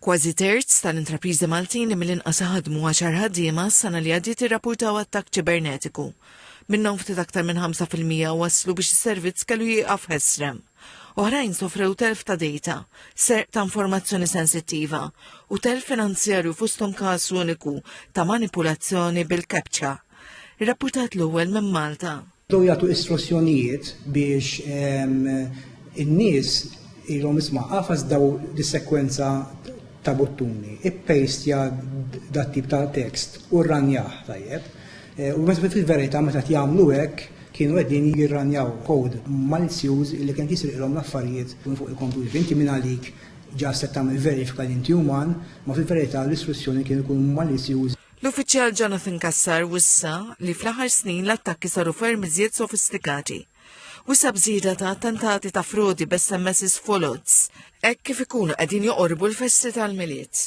Kważi terz tal-intrapriżi Maltin li mill-inqas ħadmu 10 ħaddiema s-sena li għaddiet irrapportaw attakk ċibernetiku. Minnhom ftit aktar minn 5% waslu biex is-servizz kellu jieqaf ħesrem. Oħrajn sofrew telf ta' data, serq ta' informazzjoni sensittiva u telf finanzjarju fosthom każ uniku ta' manipulazzjoni bil-captcha. Irrapportat l-ewwel minn Malta. Dew jagħtu istruzzjonijiet biex in-nies ilhom isma' qafas daw dis-sekwenza ta' buttuni, ippejstja dat tip ta' tekst u rranjah tajjeb. U meta fil-verità meta jagħmlu hekk kienu qegħdin jirranjaw kod malizzjuż li kien jisriqhom l-affarijiet fuq il-kompjuter. Inti minn għalik ġa se tagħmel verifika li inti uman, ma fil-verità l-istruzzjoni kienu jkunu malizzjuż. L-uffiċjal Jonathan Kassar wissa li fl-aħħar snin l-attakki saru ferm iżjed sofistikati. Wissa bżieda ta' attentati ta' frodi b'SMSs folots, hekk kif ikunu qegħdin joqorbu l-festi tal-miliet.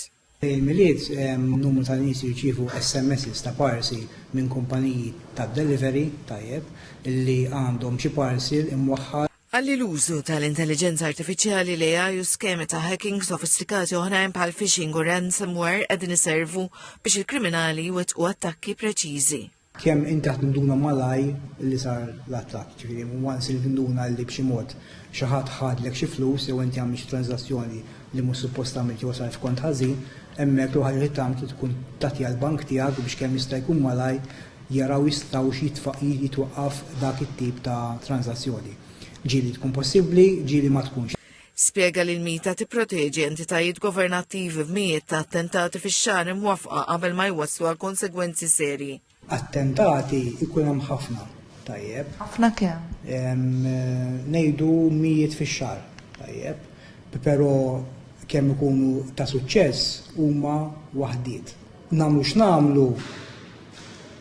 Il-miliet numru tal-nies jirċievu SMSs ta' parsi minn kumpaniji ta' delivery tajjeb illi għandhom xi parcel imwaħħal. Għalli l-użu tal-intelligenza artifiċjali li u skemi ta' hacking sofistikati oħrajn bħal phishing u ransomware qegħdin iservu biex il-kriminali jwettqu attakki preċiżi. Kemm inti qed tinduna malaj li sar l-attakk, ġifieri once li tinduna li b'xi mod xi ħadd ħadlek xi flus jew inti għamil xi transazzjoni li mhux suppost tagħmel jew sar f'kont ħażin, hemmhekk l ħaġa li tagħmel tkun tagħti għall-bank tiegħek biex kemm jista' jkun malaj jaraw jistgħu jitwaqqaf dak it-tip ta' transazzjoni. Ġieli tkun possibbli, ġieli ma tkunx. Spjega li l-mita tipproteġi entitajiet governattivi b'mijiet ta' attentati fix-xahar imwaffqa qabel ma jwasslu għal konsegwenzi serji. Attentati ikun hemm ħafna tajjeb. Ħafna kemm? Ngħidu mijiet fix-xahar tajjeb, però kemm ikunu ta' suċċess huma waħdiet. Nagħmlu x'nagħmlu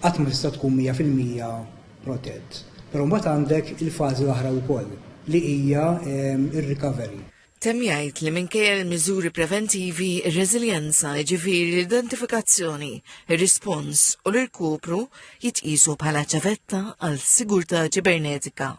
qatt ma tista' tkun 100% protett. Però mbagħad għandek il-fażi l-oħra wkoll li hija ir-recovery. Temm jgħid li minkejja l-miżuri preventivi, ir-reżiljenza, jiġifieri l-identifikazzjoni, ir-rispons u l-irkupru jitqisu bħala ċavetta għal sigurtà ċibernetika.